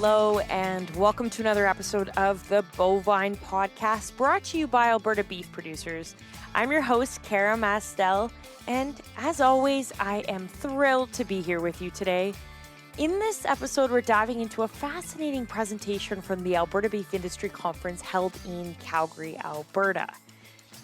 Hello, and welcome to another episode of the Bovine Podcast, brought to you by Alberta beef producers. I'm your host, Cara Mastel, and as always, I am thrilled to be here with you today. In this episode, we're diving into a fascinating presentation from the Alberta Beef Industry Conference held in Calgary, Alberta.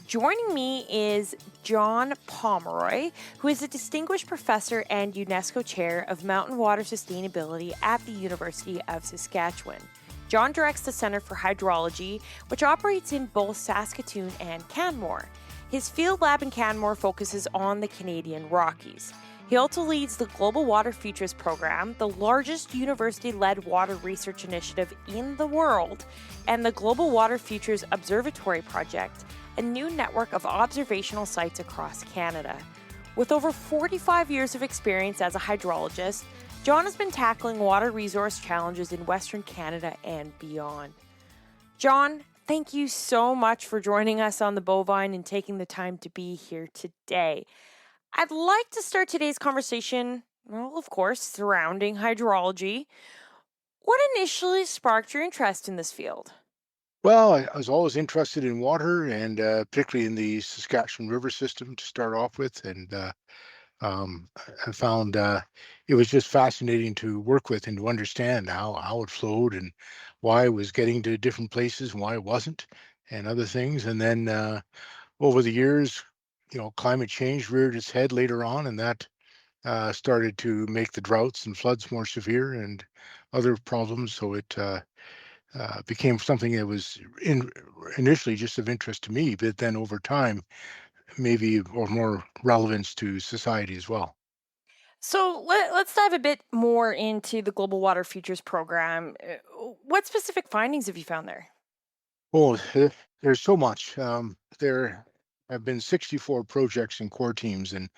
Joining me is John Pomeroy, who is a distinguished professor and UNESCO chair of mountain water sustainability at the University of Saskatchewan. John directs the Centre for Hydrology, which operates in both Saskatoon and Canmore. His field lab in Canmore focuses on the Canadian Rockies. He also leads the Global Water Futures Program, the largest university-led water research initiative in the world, and the Global Water Futures Observatory Project, a new network of observational sites across Canada. With over 45 years of experience as a hydrologist, John has been tackling water resource challenges in Western Canada and beyond. John, thank you so much for joining us on the Bovine and taking the time to be here today. I'd like to start today's conversation, well, of course, surrounding hydrology. What initially sparked your interest in this field? Well, I was always interested in water and particularly in the Saskatchewan River system to start off with. And I found it was just fascinating to work with and to understand how it flowed and why it was getting to different places and why it wasn't and other things. And then over the years, climate change reared its head later on, and that started to make the droughts and floods more severe and other problems. So it became something that was initially just of interest to me, but then over time, maybe of more relevance to society as well. So let's dive a bit more into the Global Water Futures Program. What specific findings have you found there? Oh, there's so much. There have been 64 projects and core teams in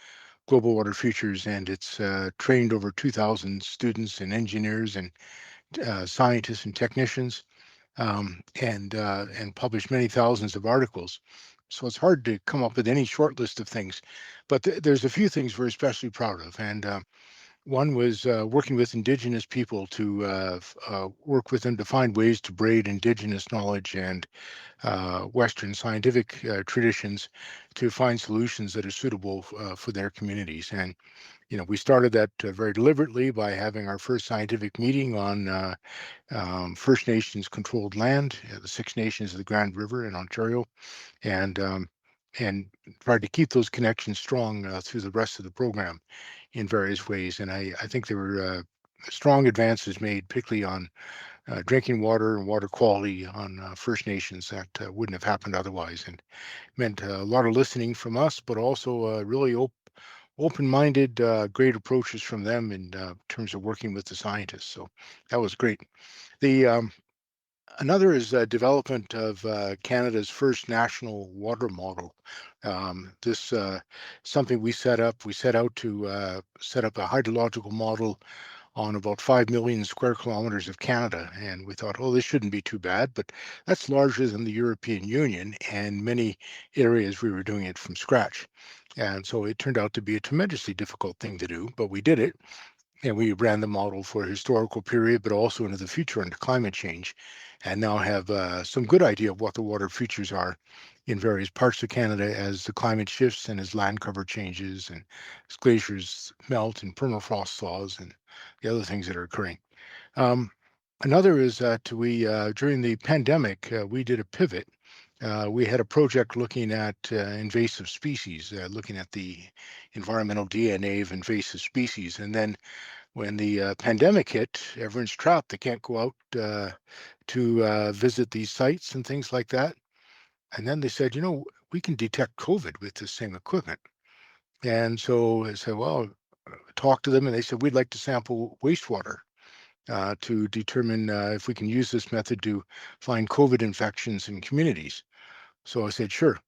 Global Water Futures, and it's trained over 2,000 students and engineers and scientists and technicians. And published many thousands of articles. So it's hard to come up with any short list of things, but there's a few things we're especially proud of. And one was working with Indigenous people to work with them to find ways to braid Indigenous knowledge and Western scientific traditions to find solutions that are suitable for their communities. And we started that very deliberately by having our first scientific meeting on First Nations controlled land, the Six Nations of the Grand River in Ontario, and um, and tried to keep those connections strong through the rest of the program in various ways. And I think there were strong advances made, particularly on drinking water and water quality on First Nations that wouldn't have happened otherwise, and meant a lot of listening from us, but also really open-minded, great approaches from them in terms of working with the scientists. So that was great. The Another is development of Canada's first national water model. This something we set up. We set out to set up a hydrological model on about 5 million square kilometers of Canada, and we thought, oh, this shouldn't be too bad. But that's larger than the European Union, and many areas we were doing it from scratch. And so it turned out to be a tremendously difficult thing to do, but we did it. And we ran the model for a historical period, but also into the future, into climate change, and now have some good idea of what the water features are in various parts of Canada as the climate shifts and as land cover changes and as glaciers melt and permafrost thaws and the other things that are occurring. Um, Another is that we, during the pandemic, we did a pivot. We had a project looking at invasive species, looking at the environmental DNA of invasive species. And then when the pandemic hit, everyone's trapped. They can't go out to visit these sites and things like that. And then they said, we can detect COVID with the same equipment. And so I said, well, talk to them. And they said, we'd like to sample wastewater to determine if we can use this method to find COVID infections in communities. So I said, sure,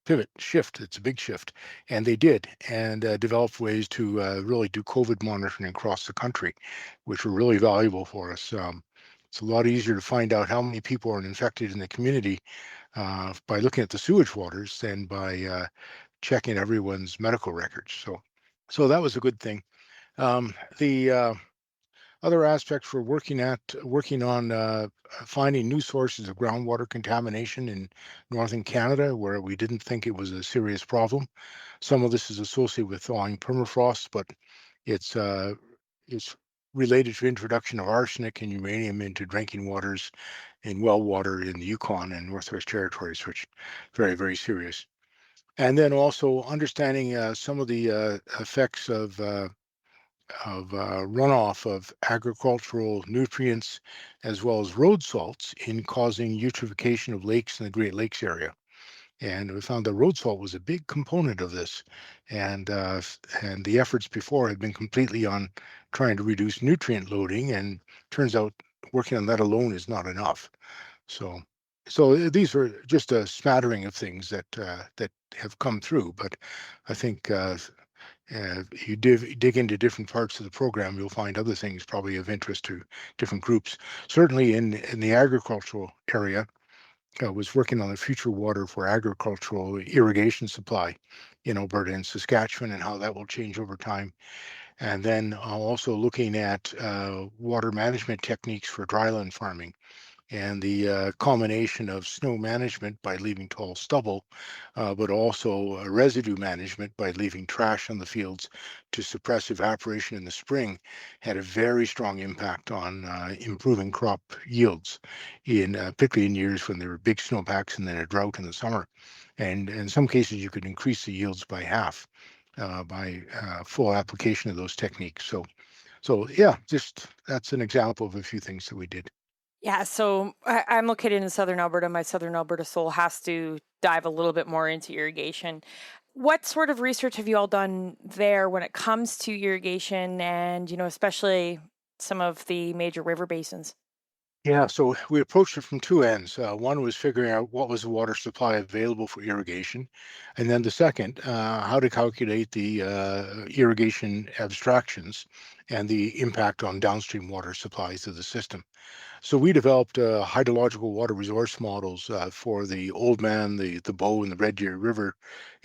pivot, shift. It's a big shift. And they did, and developed ways to really do COVID monitoring across the country, which were really valuable for us. It's a lot easier to find out how many people are infected in the community by looking at the sewage waters than by checking everyone's medical records. So that was a good thing. The Other aspects we're working on finding new sources of groundwater contamination in northern Canada where we didn't think it was a serious problem. Some of this is associated with thawing permafrost, but it's uh, it's related to introduction of arsenic and uranium into drinking waters in well water in the Yukon and Northwest Territories, which very, very serious. And then also understanding some of the effects of runoff of agricultural nutrients as well as road salts in causing eutrophication of lakes in the Great Lakes area. And we found that road salt was a big component of this, and the efforts before had been completely on trying to reduce nutrient loading, and turns out working on that alone is not enough. So, these are just a smattering of things that have come through, but I think you dig into different parts of the program, you'll find other things probably of interest to different groups. Certainly in the agricultural area, was working on the future water for agricultural irrigation supply in Alberta and Saskatchewan and how that will change over time. And then also looking at water management techniques for dryland farming and the combination of snow management by leaving tall stubble, but also residue management by leaving trash on the fields to suppress evaporation in the spring had a very strong impact on improving crop yields, particularly in years when there were big snowpacks and then a drought in the summer. And in some cases, you could increase the yields by half by full application of those techniques. So yeah, just that's an example of a few things that we did. Yeah, so I'm located in southern Alberta. My southern Alberta soul has to dive a little bit more into irrigation. What sort of research have you all done there when it comes to irrigation and, especially some of the major river basins? Yeah, so we approached it from two ends. One was figuring out what was the water supply available for irrigation, and then the second, how to calculate the irrigation abstractions and the impact on downstream water supplies of the system. So we developed hydrological water resource models for the Oldman, the Bow, and the Red Deer River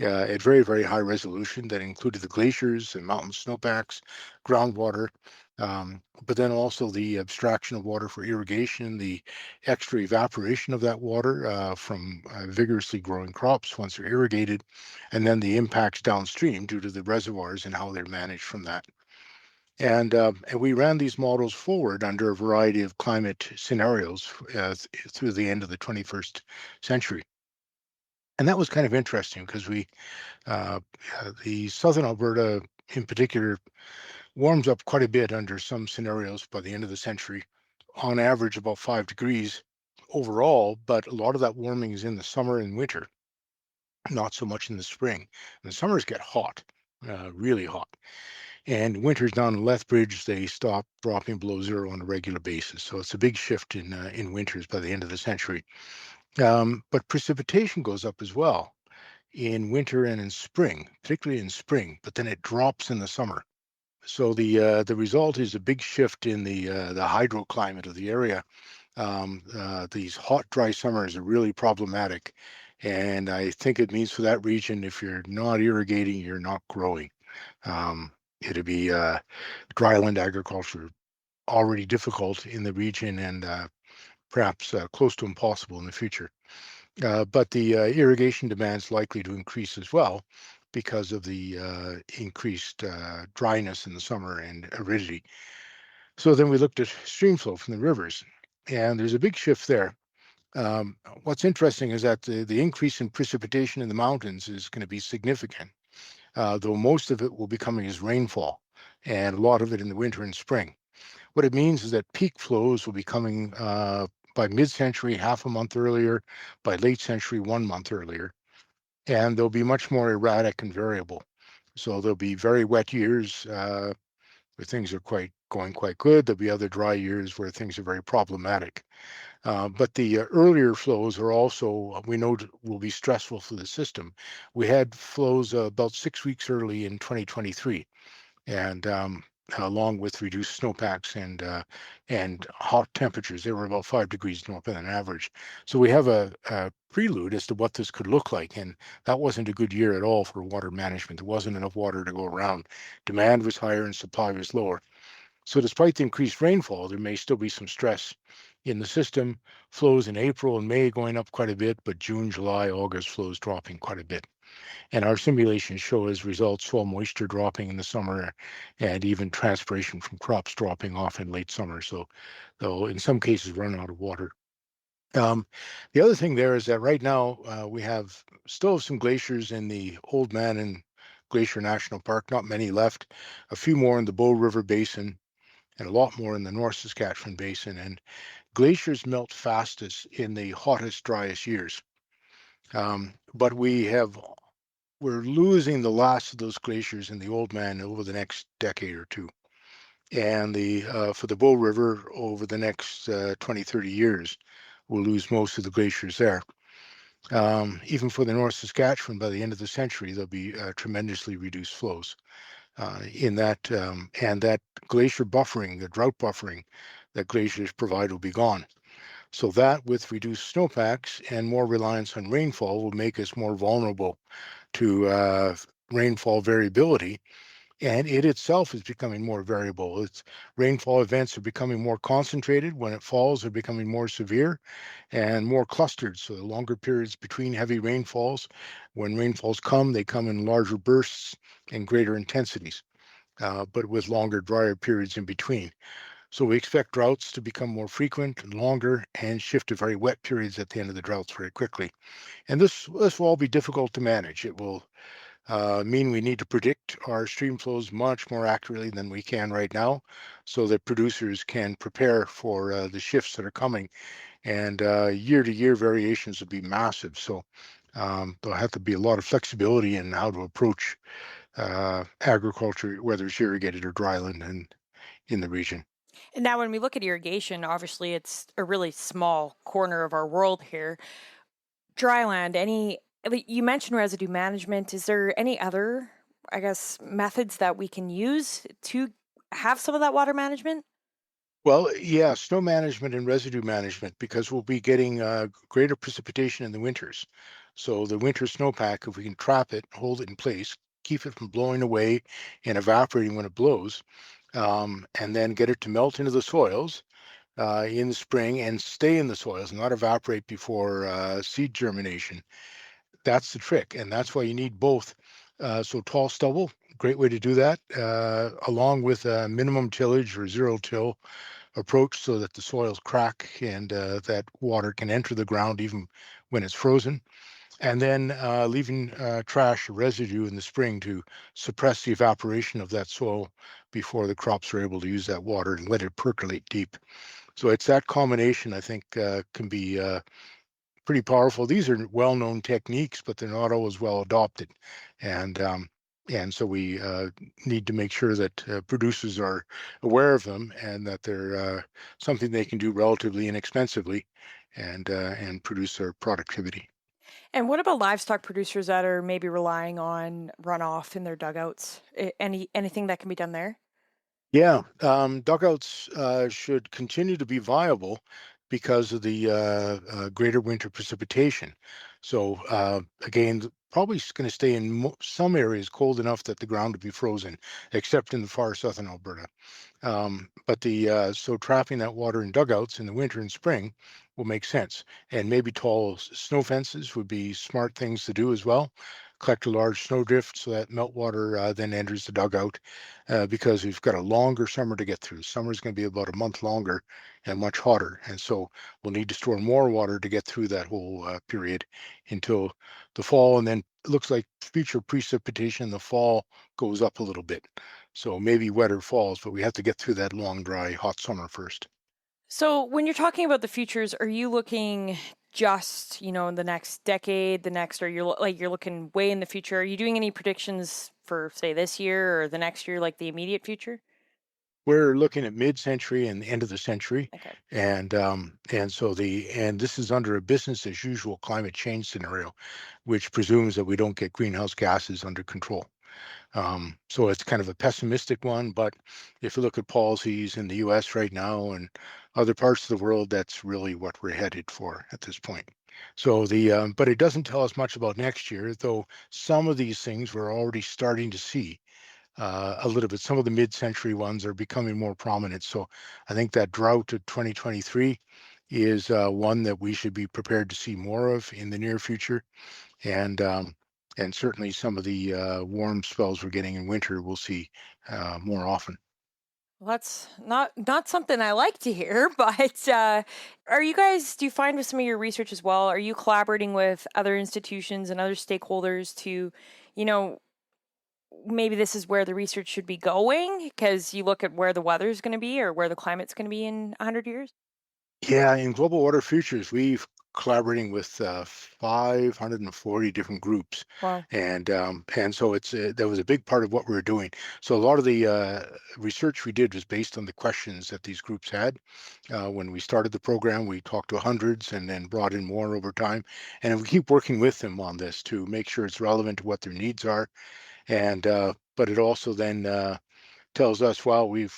at very, very high resolution that included the glaciers and mountain snowpacks, groundwater, but then also the abstraction of water for irrigation, the extra evaporation of that water from vigorously growing crops once they're irrigated, and then the impacts downstream due to the reservoirs and how they're managed from that. And we ran these models forward under a variety of climate scenarios through the end of the 21st century. And that was kind of interesting because uh, the southern Alberta in particular warms up quite a bit under some scenarios by the end of the century, on average about 5 degrees overall, but a lot of that warming is in the summer and winter, not so much in the spring. And the summers get hot, really hot. And winters down in Lethbridge, they stop dropping below zero on a regular basis. So it's a big shift in winters by the end of the century. But precipitation goes up as well in winter and in spring, particularly in spring. But then it drops in the summer. So the result is a big shift in the hydroclimate of the area. These hot, dry summers are really problematic, and I think it means for that region, if you're not irrigating, you're not growing. It'd be dryland agriculture already difficult in the region and perhaps close to impossible in the future. But the irrigation demand is likely to increase as well because of the increased dryness in the summer and aridity. So then we looked at stream flow from the rivers, and there's a big shift there. What's interesting is that the increase in precipitation in the mountains is going to be significant, though most of it will be coming as rainfall, and a lot of it in the winter and spring. What it means is that peak flows will be coming by mid-century, half a month earlier, by late century, 1 month earlier, and they'll be much more erratic and variable. So there'll be very wet years where things are going quite good. There'll be other dry years where things are very problematic. But the earlier flows are also, we know, will be stressful for the system. We had flows about 6 weeks early in 2023, and along with reduced snowpacks and hot temperatures, they were about 5 degrees north than average. So we have a prelude as to what this could look like, and that wasn't a good year at all for water management. There wasn't enough water to go around. Demand was higher and supply was lower. So despite the increased rainfall, there may still be some stress in the system. Flows in April and May going up quite a bit, but June, July, August flows dropping quite a bit. And our simulations show as results soil moisture dropping in the summer and even transpiration from crops dropping off in late summer. So they'll in some cases run out of water. Um, the other thing there is that right now we have still have some glaciers in the Old Man and Glacier National Park, not many left, a few more in the Bow River Basin and a lot more in the North Saskatchewan Basin. And glaciers melt fastest in the hottest, driest years. But we're losing the last of those glaciers in the Old Man over the next decade or two. And the for the Bow River over the next 20, 30 years, we'll lose most of the glaciers there. Even for the North Saskatchewan, by the end of the century, there'll be tremendously reduced flows in that, and that glacier buffering, the drought buffering that glaciers provide will be gone. So that, with reduced snowpacks and more reliance on rainfall, will make us more vulnerable to rainfall variability, and it itself is becoming more variable. Its rainfall events are becoming more concentrated. When it falls, they're becoming more severe and more clustered. So the longer periods between heavy rainfalls, when rainfalls come, they come in larger bursts and greater intensities, but with longer, drier periods in between. So we expect droughts to become more frequent and longer and shift to very wet periods at the end of the droughts very quickly. And this will all be difficult to manage. It will mean we need to predict our stream flows much more accurately than we can right now so that producers can prepare for the shifts that are coming. And year to year variations will be massive. So there'll have to be a lot of flexibility in how to approach agriculture, whether it's irrigated or dryland and in the region. And now, when we look at irrigation, obviously it's a really small corner of our world here. Dryland, you mentioned residue management. Is there any other, I guess, methods that we can use to have some of that water management? Well, yeah, snow management and residue management, because we'll be getting greater precipitation in the winters. So the winter snowpack, if we can trap it, hold it in place, keep it from blowing away and evaporating when it blows, and then get it to melt into the soils in the spring and stay in the soils, not evaporate before seed germination. That's the trick, and that's why you need both. So tall stubble, great way to do that, along with minimum tillage or zero till approach so that the soils crack and that water can enter the ground even when it's frozen. And then leaving trash or residue in the spring to suppress the evaporation of that soil before the crops are able to use that water and let it percolate deep. So it's that combination, I think, can be pretty powerful. These are well-known techniques, but they're not always well adopted. And so we need to make sure that producers are aware of them and that they're something they can do relatively inexpensively and produce their productivity. And what about livestock producers that are maybe relying on runoff in their dugouts? Anything that can be done there? Yeah, dugouts should continue to be viable because of the greater winter precipitation. So again, probably going to stay in some areas cold enough that the ground will be frozen, except in the far southern Alberta. But the so trapping that water in dugouts in the winter and spring will make sense. And maybe tall snow fences would be smart things to do as well. Collect a large snowdrift so that meltwater then enters the dugout because we've got a longer summer to get through. Summer is going to be about a month longer and much hotter. And so we'll need to store more water to get through that whole period until the fall. And then it looks like future precipitation in the fall goes up a little bit. So maybe wetter falls, but we have to get through that long, dry, hot summer first. So, when you're talking about the futures, are you looking just, in the next decade, the next, or you're looking way in the future? Are you doing any predictions for, say, this year or the next year, like the immediate future? We're looking at mid-century and the end of the century, Okay. and this is under a business as usual climate change scenario, which presumes that we don't get greenhouse gases under control. So it's kind of a pessimistic one, but if you look at policies in the U.S. right now and other parts of the world, that's really what we're headed for at this point. So but it doesn't tell us much about next year, though some of these things we're already starting to see. a little bit. Some of the mid-century ones are becoming more prominent. So I think that drought of 2023 is one that we should be prepared to see more of in the near future. And certainly some of the warm spells we're getting in winter we'll see more often. Well, that's not something I like to hear, but are you guys? Do you find with some of your research as well? Are you collaborating with other institutions and other stakeholders to, you know, maybe this is where the research should be going because you look at where the weather's going to be or where the climate's going to be in 100 years? Yeah, in Global Water Futures, we've collaborating with 540 different groups, Well, and so it's that was a big part of what we were doing. So a lot of the research we did was based on the questions that these groups had. When we started the program, we talked to hundreds and then brought in more over time, and we keep working with them on this to make sure it's relevant to what their needs are. And but it also then tells us, well, we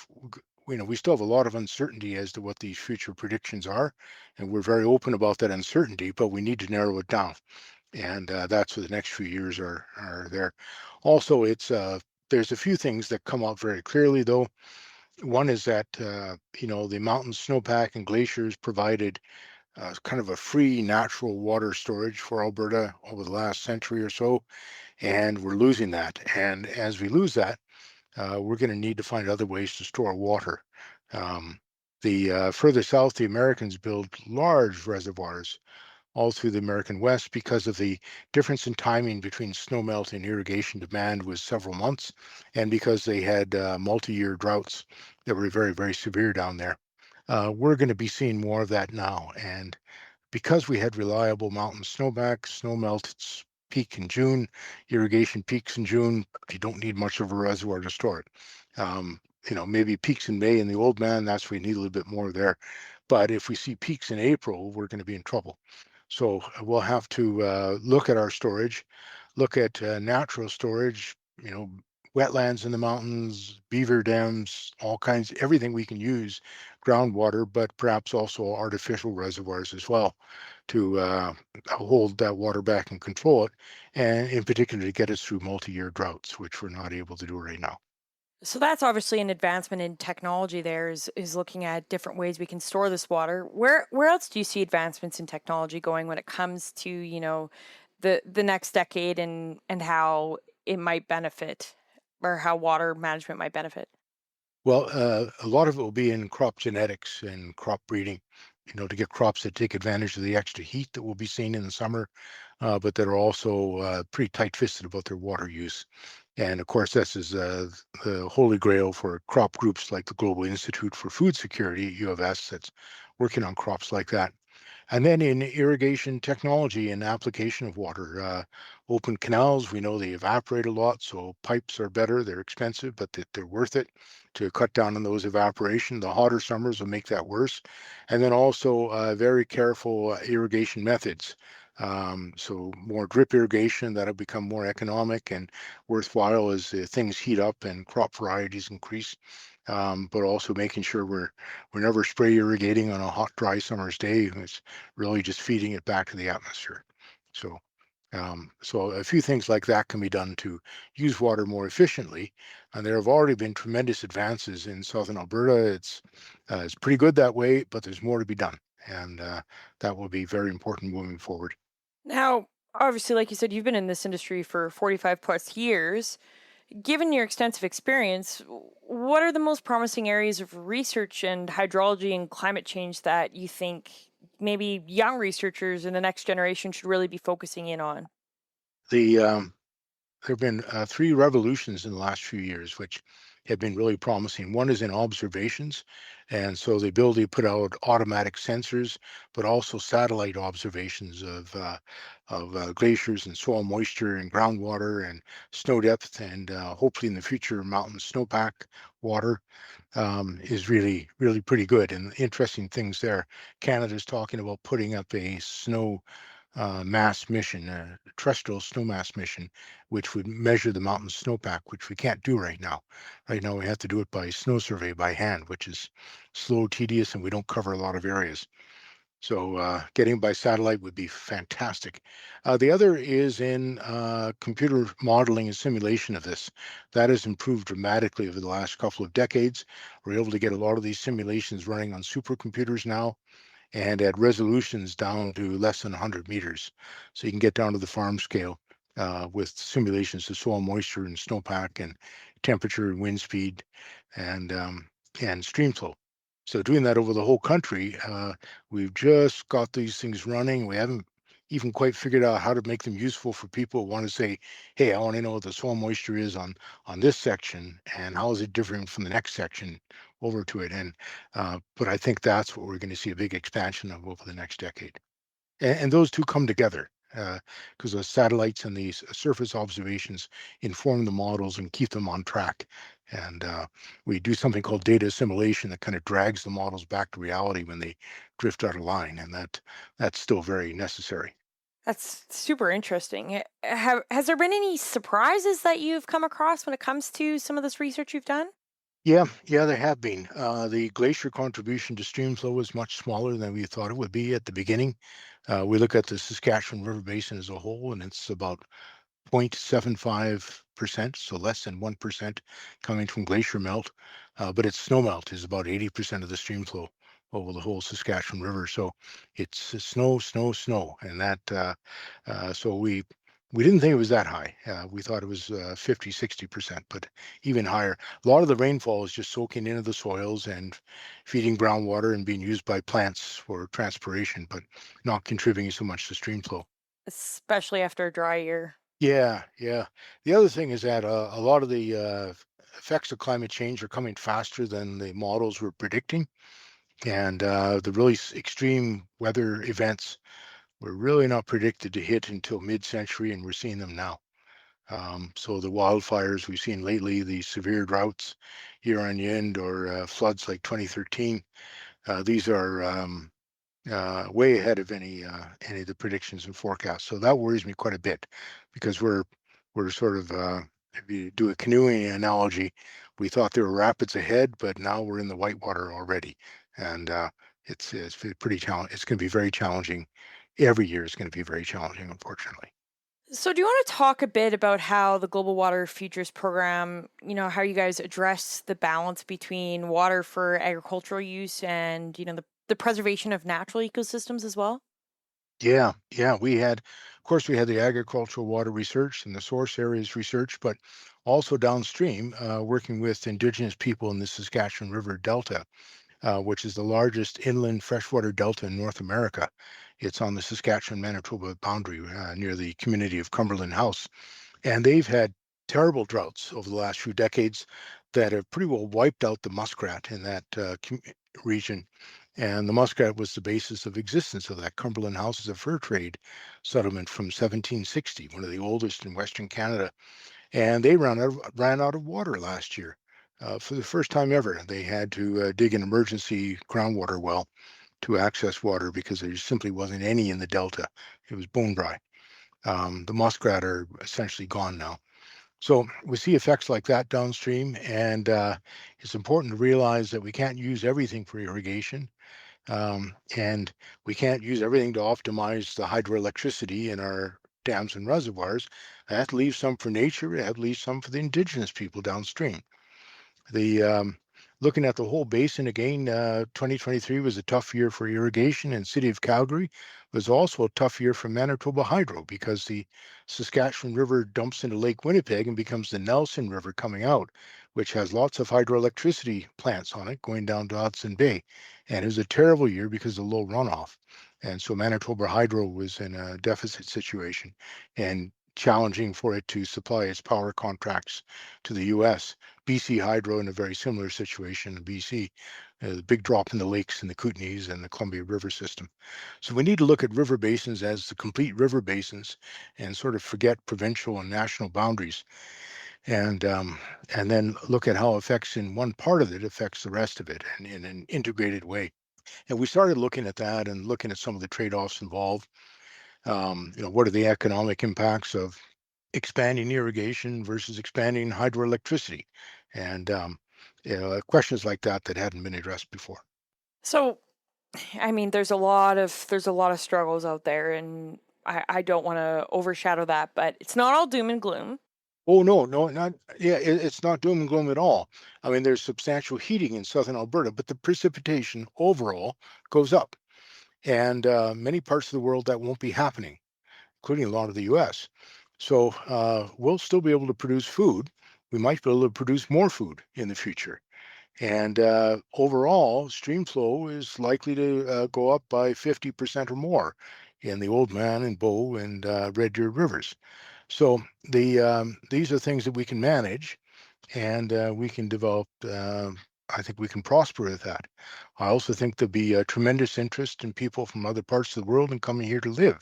still have a lot of uncertainty as to what these future predictions are, and we're very open about that uncertainty, but we need to narrow it down, and that's what the next few years are there. Also, it's there's a few things that come out very clearly, though. One is that the mountain snowpack and glaciers provided kind of a free natural water storage for Alberta over the last century or so, and we're losing that. And as we lose that, we're going to need to find other ways to store water. Um, the further south, the Americans build large reservoirs all through the American West because of the difference in timing between snowmelt and irrigation demand was several months, and because they had multi-year droughts that were very, very severe down there. We're going to be seeing more of that now, and because we had reliable mountain snowpack, snowmelt peak in June, irrigation peaks in June, you don't need much of a reservoir to store it. Maybe peaks in May in the old man, that's where we need a little bit more there. But if we see peaks in April, we're going to be in trouble. So we'll have to look at our storage, look at natural storage, wetlands in the mountains, beaver dams, all kinds, everything we can use, groundwater, but perhaps also artificial reservoirs as well to hold that water back and control it, and in particular to get us through multi-year droughts, which we're not able to do right now. so that's obviously an advancement in technology. There is looking at different ways we can store this water. Where else do you see advancements in technology going when it comes to the next decade and how it might benefit or how water management might benefit? Well, a lot of it will be in crop genetics and crop breeding, to get crops that take advantage of the extra heat that we'll be seeing in the summer, but that are also pretty tight-fisted about their water use. And of course, this is the holy grail for crop groups like the Global Institute for Food Security at U of S that's working on crops like that. And then in irrigation technology and application of water, open canals, we know they evaporate a lot, so pipes are better. They're expensive, but they're worth it to cut down on those evaporation. The hotter summers will make that worse. And then also very careful irrigation methods. So more drip irrigation, that'll become more economic and worthwhile as things heat up and crop varieties increase. But also making sure we're never spray irrigating on a hot, dry summer's day. It's really just feeding it back to the atmosphere. So, so a few things like that can be done to use water more efficiently. And there have already been tremendous advances in southern Alberta. It's pretty good that way, but there's more to be done, and that will be very important moving forward. Now, obviously, like you said, you've been in this industry for 45 plus years. Given your extensive experience, what are the most promising areas of research and hydrology and climate change that you think maybe young researchers in the next generation should really be focusing in on? The There have been three revolutions in the last few years, which have been really promising. One is in observations, and so the ability to put out automatic sensors, but also satellite observations of glaciers and soil moisture and groundwater and snow depth, and hopefully in the future mountain snowpack water is really really pretty good. And interesting things there. Canada's talking about putting up a snow mass mission, a terrestrial snow mass mission, which would measure the mountain snowpack, which we can't do right now. Right now, we have to do it by snow survey by hand, which is slow, tedious, and we don't cover a lot of areas. So getting by satellite would be fantastic. The other is in computer modeling and simulation of this. That has improved dramatically over the last couple of decades. We're able to get a lot of these simulations running on supercomputers now and at resolutions down to less than 100 meters. So you can get down to the farm scale with simulations of soil moisture and snowpack and temperature and wind speed and stream flow. So doing that over the whole country, we've just got these things running. We haven't even quite figured out how to make them useful for people who want to say, "Hey, I want to know what the soil moisture is on this section, and how is it different from the next section over to it." But I think that's what we're going to see a big expansion of over the next decade. And those two come together because the satellites and these surface observations inform the models and keep them on track. And we do something called data assimilation that kind of drags the models back to reality when they drift out of line, and that's still very necessary. That's super interesting. Has there been any surprises that you've come across when it comes to some of this research you've done? Yeah, yeah, there have been. The glacier contribution to stream flow was much smaller than we thought it would be at the beginning. We look at the Saskatchewan River Basin as a whole, and it's about 0.75%, so less than 1% coming from glacier melt. But its snow melt is about 80% of the stream flow over the whole Saskatchewan River. So it's snow, snow, snow. And so we didn't think it was that high. We thought it was 50, 60%, but even higher. A lot of the rainfall is just soaking into the soils and feeding groundwater and being used by plants for transpiration, but not contributing so much to stream flow. Especially after a dry year. Yeah, yeah. The other thing is that a lot of the effects of climate change are coming faster than the models were predicting, and the really extreme weather events were really not predicted to hit until mid-century, and we're seeing them now. So the wildfires we've seen lately, the severe droughts year on end, or floods like 2013, these are way ahead of any of the predictions and forecasts. So that worries me quite a bit because we're sort of if you do a canoeing analogy, we thought there were rapids ahead, but now we're in the whitewater already, and it's pretty challenging. It's going to be very challenging. Every year is going to be very challenging, unfortunately. So, do you want to talk a bit about how the Global Water Futures Program, how you guys address the balance between water for agricultural use and, the preservation of natural ecosystems as well? Yeah, yeah. Of course, we had the agricultural water research and the source areas research, but also downstream, working with Indigenous people in the Saskatchewan River Delta, which is the largest inland freshwater delta in North America. It's on the Saskatchewan-Manitoba boundary near the community of Cumberland House. And they've had terrible droughts over the last few decades that have pretty well wiped out the muskrat in that region. And the muskrat was the basis of existence of that. Cumberland House is a fur trade settlement from 1760, one of the oldest in Western Canada. And they ran out of water last year. For the first time ever, they had to dig an emergency groundwater well to access water because there simply wasn't any in the delta. It was bone dry. The muskrat are essentially gone now. So we see effects like that downstream, and it's important to realize that we can't use everything for irrigation, and we can't use everything to optimize the hydroelectricity in our dams and reservoirs. I have to leave some for nature. I have to leave some for the indigenous people downstream. The Looking at the whole basin again, 2023 was a tough year for irrigation, and City of Calgary was also a tough year for Manitoba Hydro because the Saskatchewan River dumps into Lake Winnipeg and becomes the Nelson River coming out, which has lots of hydroelectricity plants on it going down to Hudson Bay. And it was a terrible year because of low runoff. And so Manitoba Hydro was in a deficit situation and challenging for it to supply its power contracts to the US. BC Hydro in a very similar situation in BC, the big drop in the lakes in the Kootenays and the Columbia River system. So we need to look at river basins as the complete river basins and sort of forget provincial and national boundaries and um, and then look at how effects in one part of it affects the rest of it and in an integrated way. And we started looking at that and looking at some of the trade-offs involved. What are the economic impacts of expanding irrigation versus expanding hydroelectricity, and questions like that that hadn't been addressed before. So, I mean, there's a lot of struggles out there, and I don't want to overshadow that, but it's not all doom and gloom. Oh, no, no, not yeah, it's not doom and gloom at all. I mean, there's substantial heating in southern Alberta, but the precipitation overall goes up. And many parts of the world that won't be happening, including a lot of the US. So we'll still be able to produce food. We might be able to produce more food in the future. And overall, stream flow is likely to go up by 50% or more in the Oldman and Bow and Red Deer rivers. So these are things that we can manage, and we can develop. I think we can prosper with that. I also think there'll be a tremendous interest in people from other parts of the world in coming here to live,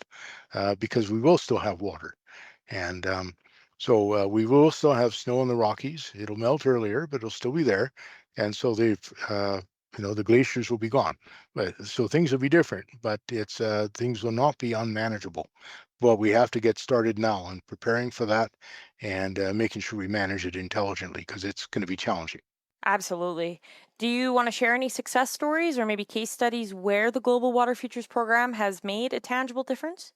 because we will still have water. And so we will still have snow in the Rockies. It'll melt earlier, but it'll still be there. And so the glaciers will be gone. But so things will be different, but things will not be unmanageable. Well, we have to get started now on preparing for that and making sure we manage it intelligently because it's going to be challenging. Absolutely. Do you want to share any success stories or maybe case studies where the Global Water Futures program has made a tangible difference?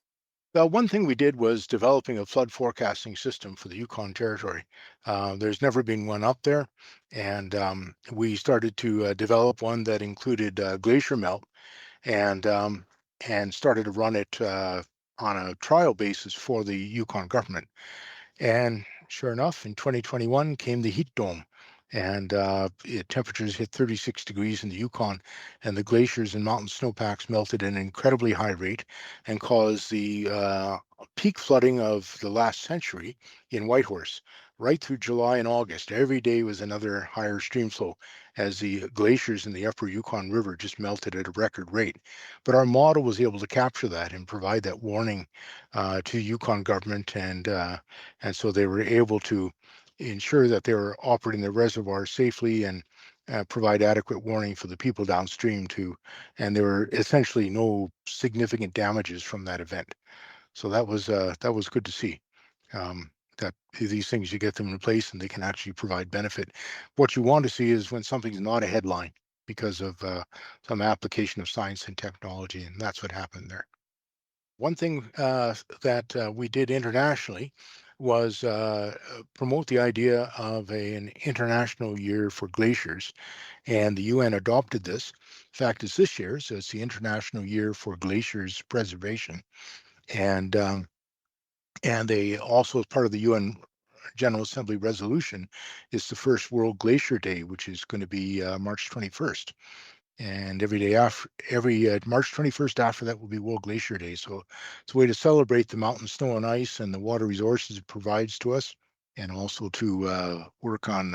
One thing we did was developing a flood forecasting system for the Yukon Territory. There's never been one up there, and we started to develop one that included glacier melt, and started to run it on a trial basis for the Yukon government. And sure enough, in 2021 came the heat dome, and temperatures hit 36 degrees in the Yukon, and the glaciers and mountain snowpacks melted at an incredibly high rate and caused the peak flooding of the last century in Whitehorse. Right through July and August, every day was another higher stream flow as the glaciers in the upper Yukon River just melted at a record rate. But our model was able to capture that and provide that warning to Yukon government, and so they were able to ensure that they were operating the reservoir safely and provide adequate warning for the people downstream too. And there were essentially no significant damages from that event. So that was good to see. That these things you get them in place and they can actually provide benefit. What you want to see is when something's not a headline because of some application of science and technology, and that's what happened there. One thing that we did internationally was promote the idea of an international year for glaciers, and the UN adopted this. In fact, it's this year, so it's the International Year for Glaciers Preservation, and they also, as part of the UN General Assembly resolution, is the first World Glacier Day, which is going to be March 21st. And every day after, every March 21st after that will be World Glacier Day. So it's a way to celebrate the mountain snow and ice and the water resources it provides to us, and also to work on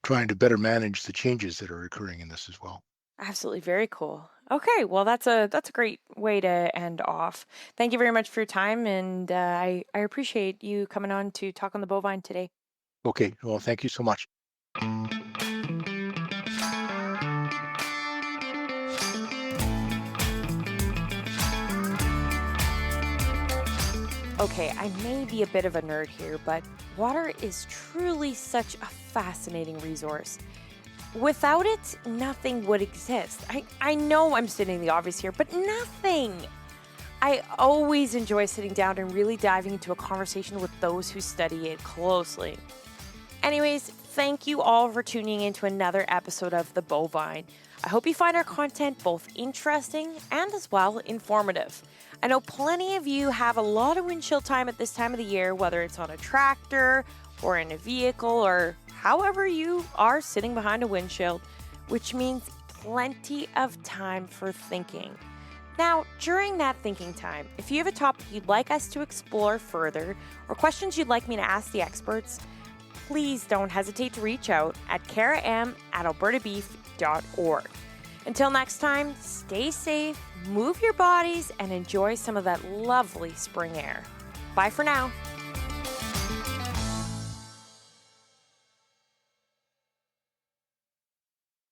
trying to better manage the changes that are occurring in this as well. Absolutely, very cool. Okay, well that's a great way to end off. Thank you very much for your time, and I appreciate you coming on to talk on the bovine today. Okay, well, thank you so much. Okay, I may be a bit of a nerd here, but water is truly such a fascinating resource. Without it, nothing would exist. I know I'm stating the obvious here, but nothing. I always enjoy sitting down and really diving into a conversation with those who study it closely. Anyways, thank you all for tuning in to another episode of The Bovine. I hope you find our content both interesting and as well informative. I know plenty of you have a lot of windshield time at this time of the year, whether it's on a tractor or in a vehicle or however you are sitting behind a windshield, which means plenty of time for thinking. Now, during that thinking time, if you have a topic you'd like us to explore further or questions you'd like me to ask the experts, please don't hesitate to reach out at karam@albertabeef.org. Until next time, stay safe, move your bodies, and enjoy some of that lovely spring air. Bye for now.